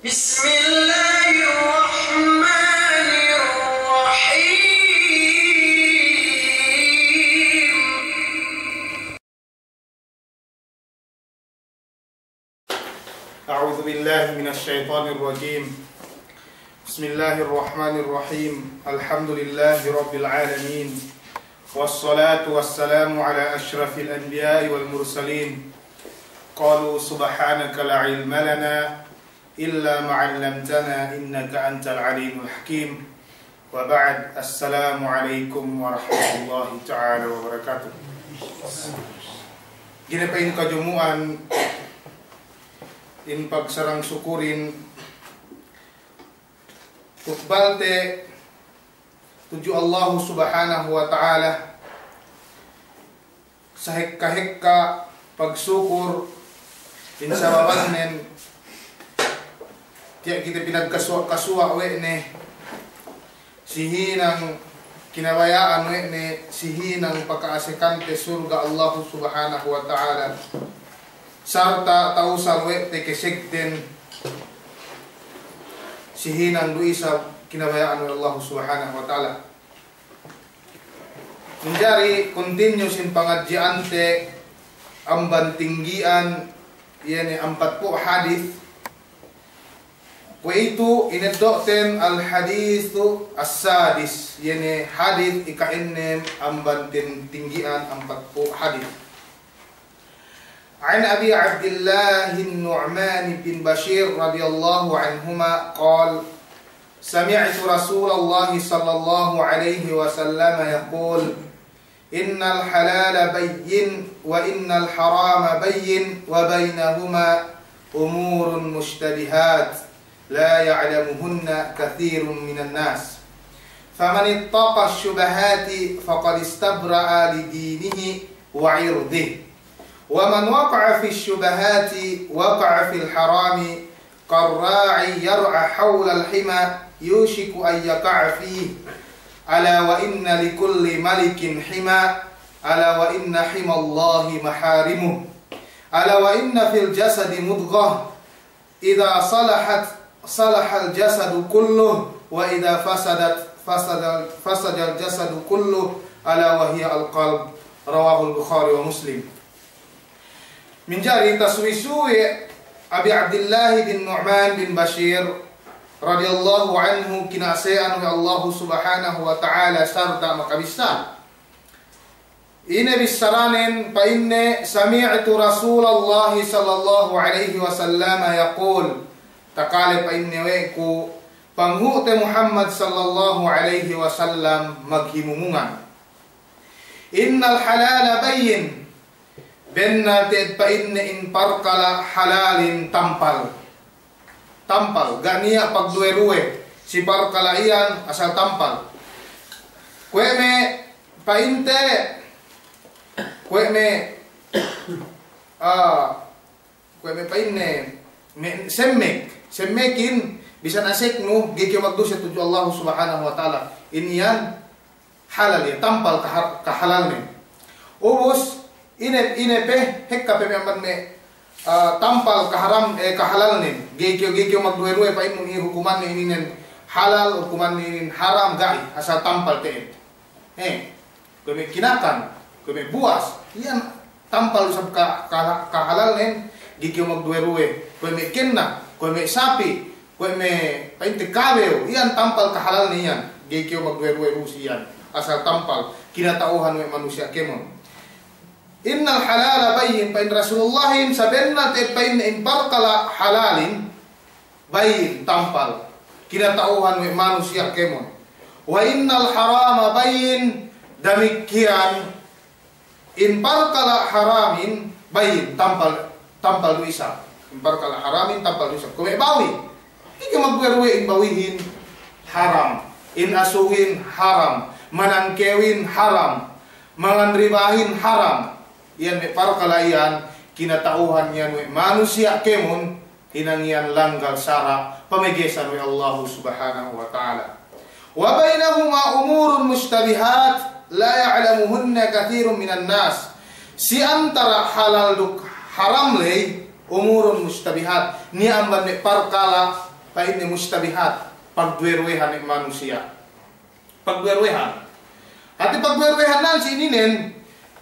بسم الله الرحمن الرحيم. أعوذ بالله من الشيطان الرجيم. بسم الله الرحمن الرحيم. الحمد لله رب العالمين، والصلاة والسلام على أشرف الأنبياء والمرسلين. قالوا سبحانك لا علم لنا إلا ما علمتنا إنك أنت العليم الحكيم. وبعد، السلام عليكم ورحمة الله تعالى وبركاته. Gini pa in kajumuan in pagsarang sukurin tutbalte tuju Allah subhanahu wa ta'ala sa hekka pagsukur in sababanen tiyak kita pinagkasuwa we ne sihinang kinabayaan we ne sihinang pagkaasikante surga Allah subhanahu wa ta'ala sarta tausal we te kesekten sihinang luisa kinabayaan we Allah subhanahu wa ta'ala. Menjadi continuous in pengajian amban tinggian yani 40 hadis. Waitu inedokten al hadithu as-sadis yani hadis ika-6 amban tinggian 40 hadis. An Abi Abdullah Nu'man bin Bashir radhiyallahu anhuma qala sami'tu Rasulullah sallallahu alaihi wasallam yaqul innal halala bayyin wa innal harama bayyin wa bainahuma umurun mushtabihat لا يعلمهن كثير من الناس فمن اتقى الشبهات فقد استبرأ لدينه وعرضه ومن وقع في الشبهات وقع في الحرام كالراعي يرعى حول الحمى يوشك أن يقع فيه ألا وإن لكل ملك حمى ألا وإن حمى الله محارمه ألا وإن في الجسد مضغة إذا صلح الجسد كله وإذا فسد الجسد كله ألا وهي القلب رواه البخاري ومسلم. Menjadi taswisui Abi Abdullah bin Nu'man bin Bashir radhiyallahu anhu kinasean oleh Allah subhanahu wa ta'ala sarta makabisa ine bisaranen pa inne sami'tu Rasulullah sallallahu alaihi wasallam yaqul takale pa inne weku panghute Muhammad sallallahu alaihi wasallam maghimumungan innal halala bayyin benna ted pa inne in parkala halalin tampal gania pagdueruwe si parkala iyan asal tampal kweme pa inte kweme pa inne semmekin bisa nasik no gigi magdusya tuju Allah subhanahu wa ta'ala iniyan halal ya tampal kahalal ne ubus ine pe hekka pe memang me tampal kaharam kahalal ne gigi magduwe pa inu hukuman ne inen halal hukuman ne haram gai asal tampal te kami kinakan kami buas iyan tampal usap kahalal ne gigi magduwe kami kenna kami sapi kami painte kabeo iyan tampal kahalal niyan gigi magduwe rusiyan asal tampal kinatauhan we manusia kemon innal halala bayyin pain Rasulullah sabenna te pain in barkala halalin bayyin tampal kinatauhan we manusia kemon wa innal harama bayyin damikian in barkala haramin bayyin tampal luisa in barkala haramin tampal luisa kome bawi ika magwerwe in bawihin haram in asuhin haram manangkewin haram manganribahin haram iyan me parkala iyan kinatauhan yan we manusia kemon hinangyan langgal sara pamegesan we Allah subhanahu wa ta'ala wa bainahuma umurun mushtabihat la ya'lamuhunna kathirun minan nas si antara halal duk haram lay umurun mustabihat ni amban me parkala pa ini mustabihat, pagduerwehan ng manusia. Pagduerwehan. At pagduerwehan nan si ininen,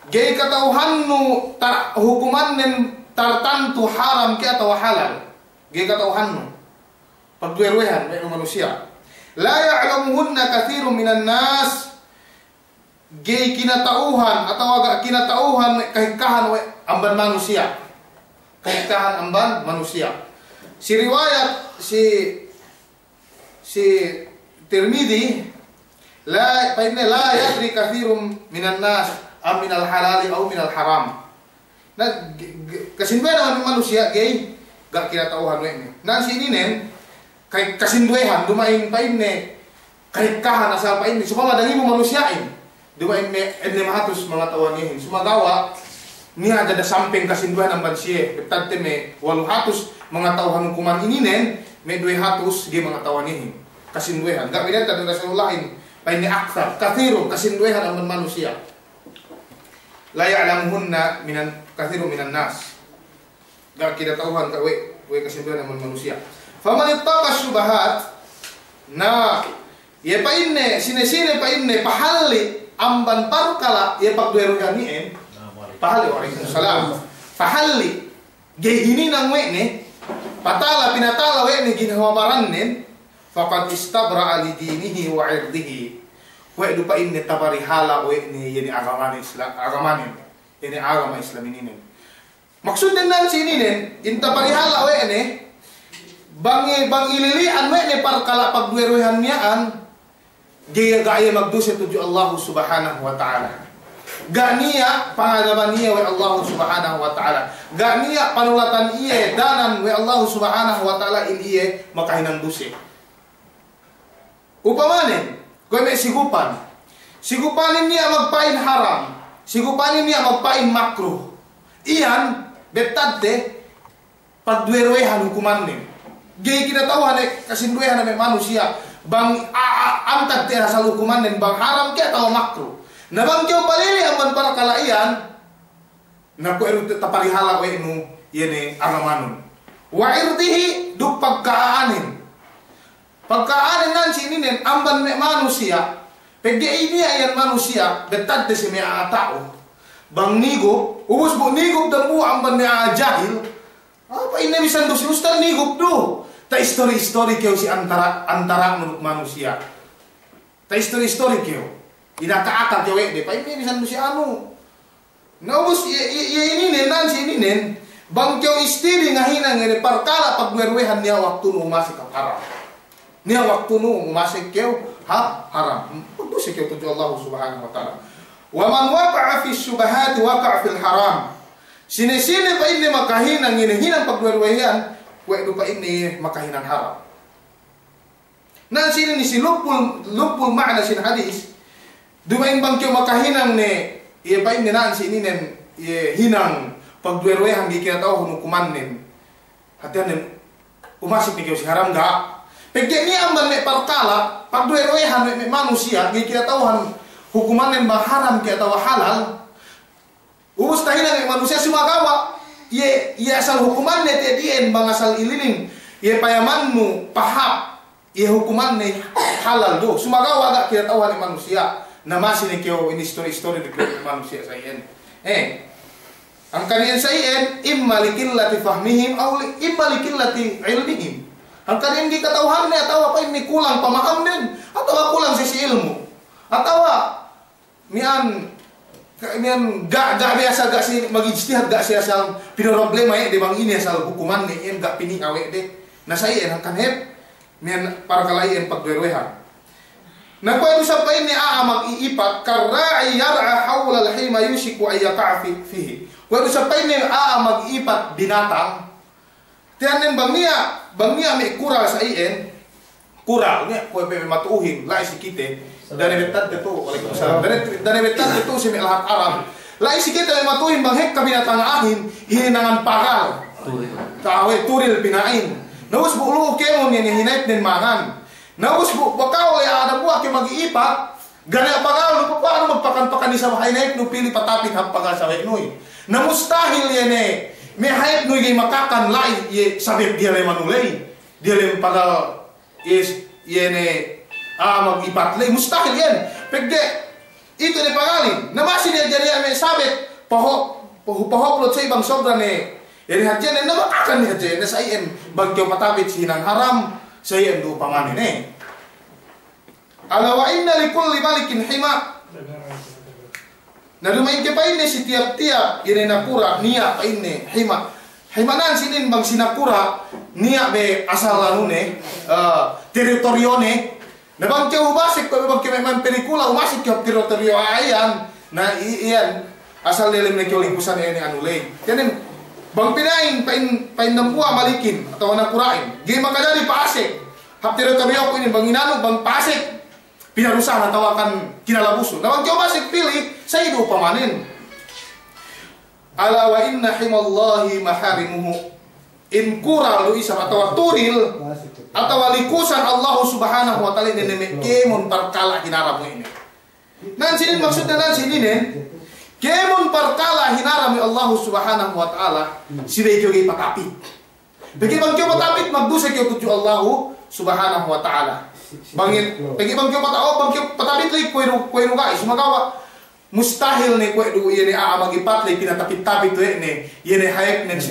gay katauhan no hukuman nen tartantu haram ki atau halal. Gay katauhan no. Pagduerwehan ng manusia. La ya'lamuhunna kathirun minan nas, gay kinatauhan atau agak kinatauhan kahikahan amban manusia. Kahikahan amban manusia. Si riwayat si Tirmidzi la yadri kathirun minan nas am minal halali au minal haram. Nah, kasinduan naman manusia gay gak kinatauhan we. Nah si ini nen kay kasinduehan dumain pa inne kay kahan asal pa inne supaya madangi mo manusiain. Dumain me enne mahatus mga tawanihin. Sumagawa niya ada samping kasinduhan ng bansiye. Betante me 800 mga tauhan hukuman ininen me 200 gi mga tawanihin. Kasinduehan. Gak binenta ng Rasulullahin pa inne akthar kathirun kasinduehan ang manusia. La ya'lamuhunna minan kathirun minan nas. Gak kinatauhan ka we kasinduehan ang manusia. Faman ittaqa syubahat na ye pa inne sine pa inne pahalli amban parkala ye pagduerugan nien pahalli waalaikumsalam pahalli ge ini nang we ne patala pinatala we ne ginhawamaran nen faqad istabra ali dinihi wa irdihi we du pa inne tabarihala we ne yeni agaman Islam agamanin yeni agama Islam ini maksud nan sini nen intabarihala we ne bang ililian we ne parkala pagdueruhan niaan gaya gaya magdusa tuju Allah subhanahu wa ta'ala. Ganiya pangadaman niya we Allah subhanahu wa ta'ala. Ganiya panulatan iye danan we Allah subhanahu wa ta'ala iliye makahinang dusi. Upamanin, kung may sigupan. Sigupanin niya magpain haram. Sigupanin niya magpain makruh. Iyan, betadde, pagdueruhan hukuman nin. Gaya kinatauhan kasinduehan na may manusia. Bang antag tiya sa hukuman nin bang haram kaya atau makruh. Na bang kyo palili ang para kalaian na ko eru taparihala we no yene agamanon. Wa irtihi du pagkaanin. Pagkaanin nan sininen amban me manusia. Pagdi ini ayan manusia betad de si me tao. Bang nigo, ubus bu nigo dan bu amban me jahil. Apa ini bisa dus ustan nigo do. Ta story kyo si antara menurut manusia. Ta story kyo. Ina kaakal kyo de pa ini bisa si anu. Naubos ini nen si ini nen bang kyo istiri ngahina ngene parkala pagwerwehan niya waktu nu masih haram. Niya waktu nu masih kyo haram. Pagdusi kyo tuju Allah subhanahu wa ta'ala. Wa man waqa'a fi syubahati waqa'a fil haram. Sine-sine pa ini makahina ngene hinang pagwerwehan wa'du pa ini makahinan haram. Nah sini ni si lupul makna sin hadis. Dumain bang kyo makahinang ne iya pa ini naan si ini nen hinang pagduerwehan gi kaya tao hukuman nen. Hatian nen umasik ni kyo si haram ga. Pagke ni amban me parkala pagduerwehan me manusia gi kaya tao hukuman nen bang haram kaya tao halal. Ubus tahinan me manusia sumagawa. Ye asal hukuman ne tedien bang asal ilining ye payamanmu pahap ye hukuman ne halal do sumagawa agak kita tahu ni manusia na masih ni kyo ini story di manusia sayen ang kanian sayen imma likillati fahmihim aw imma likillati ilmihim ang kanian di katauhan ne atau apa ini kulang pamaham din atau kulang sisi ilmu atau mian gak biasa gak sih magijtihad gak sih asal pino problema di bang ini asal hukuman nih gak pini awe deh. Nah saya kan mian para kalayan pagduerwehan. Nah ko itu sampai ini mag iipat karra'i yar'a hawla al-hima yushiku ay yaqa'a fihi. Ko itu sampai ini mag iipat binatang. Tianin bang niya may kural sa iyan. Kural niya ko matuhin lai si kite. Dari betad itu, waalaikumsalam. Dari betad itu si lahat Arab. Lai si kita may matuhin bang hek kabinatang ahin hininangan paral. Kawe turil pinain. Naus bu lu kemo ni hinait nin mangan. Naus bu bakaw ya ada buah ke mag-iipat. Gana pagal lu paano magpakan-pakan ni sa hinait no pili patapit hapagal sa wenoi. Na mustahil yan may hayat no gay makakan lai ye sabit dia lay manulay. dia lem pagal is yene mag-ipatlay mustahil yan pegge itu ni pagali na masih dia jadi ame sabit pahoplot sa ibang sobra ni yan hadyan na makakan ni hadyan na sa iyan bagyo patapit sinang haram sa iyan do pamanin ala wa inna likulli malikin hima na lumain ke pa ini si tiap-tiap yan nakura niya pa ini hima himanan sinin bang sinakura niya be asal lanune teritorione na bang kaya ubasik ko bang kaya man pelikula umasik kaya teritorio ayan na iyan asal dalam na kaya lingkusan ni anulay kanin bang pinain pain nampua malikin atau nakurain gay makadali paasik hap teritorio ko ini bang inanog bang paasik pinarusahan atau akan kinalabuso na bang kaya ubasik pilih sa ido pamanin ala wa inna himallahi maharimuhu in kura lu isa atau turil atau likusan Allah subhanahu wa ta'ala ini kemon perkala hinaram ini nan sinin maksudnya nan sinin kemon perkala hinaram Allah subhanahu wa ta'ala sidai kyogi patapit bagi bang kyo patapit magdusa kyo tuju Allah subhanahu wa ta'ala bangin bagi bang kyo patapit lagi kwenu guys magawa mustahil nih kue du ini magipat lagi pinatapit-tapit tuh ini hayek nih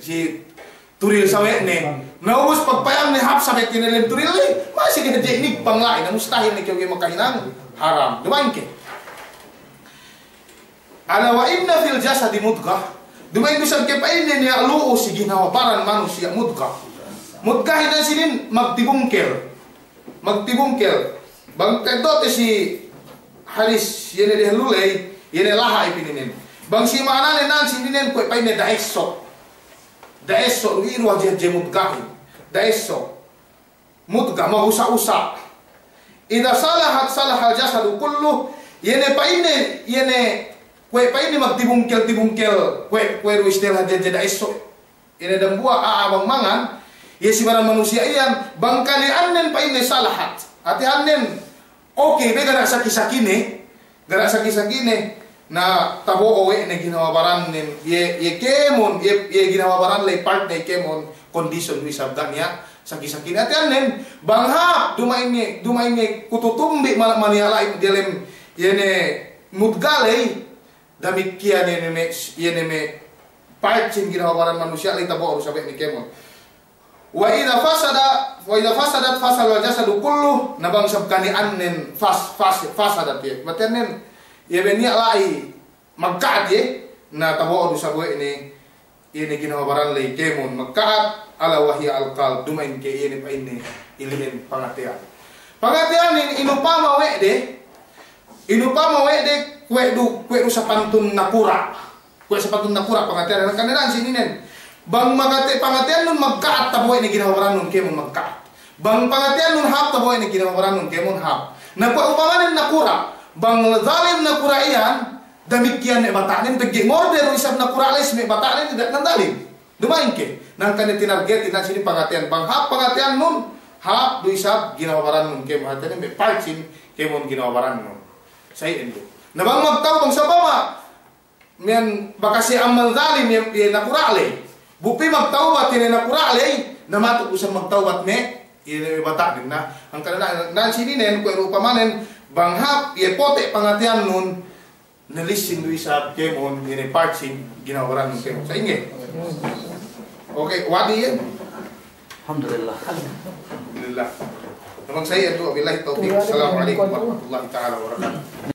si turil sawe nih naubus pagpayam nih hap sampai kinelin turil nih masih kena teknik panglain mustahil nih kau makahinang haram dumain ke ala wa inna fil jasadi mudghah dumain bisa ke pa ini nih alu si ginawabaran manusia mudghah ini sinin magtibungkel bang kedot si haris yene de lulay yene laha ipininin bang si mana nan sininen ko pa ini daesso iru aja mudghah daesso mudghah mahusa-usa ida salahat salahal jasadu kullu yene pa ini magtibungkel kue ru istilah aja daesso ini dan buah abang mangan ya si barang manusia iyan bang kalianen pa ini salahat hati anen oke gara sakit-sakine na tabo owe ne ginawabaran nin ye kemon ye ginawabaran lay part ne kemon condition wi sabdan ya sakit-sakine atian nen banghap dumain ni kututumbi maniala dilem yene mudgalay damikian yene me part cin ginawabaran manusia lay tabo sabe ni kemon wa idza fasadat fasal jasadu kullu nabang sabkani annen fasadat ye matenen ye benia lai magkaat ye na tawo du sabo ini ginawabaran lay kemon magkaat ala wahya alqal dumain ke ini pa ini ilin pangatian inupama we de kue du sa pantun nakura pangatian kaneran sininen bang magate pangatian nun magkaat taboy ni ginawabaran nun kemon magkaat bang pangatian nun hap taboy ni ginawabaran nun kemon hap nagpaupaman nakura bang zalim nakura iyan damikian ne batanin pegi morde ro isab nakura les me batanin tidak nandalim dumain ke nang kan tinarget ina sini pangatian bang hap pangatian nun hap du isab ginawabaran nun kemon hatanin me parchin kemon ginawabaran nun say endo na bang magtaw bang sabama men bakasi amal zalim ye nakura le bupi magtawbat ini nakura lay namatuk usang magtawbat me ini bata din na ang kanana nan sininen ko upamanen banghap ye pote pangatian nun nalisin du isa kemon ini parchin ginawaran nun kemon sa inge okay wadi yan alhamdulillah namang saya itu wabillahi taufiq assalamualaikum warahmatullahi taala wabarakatuh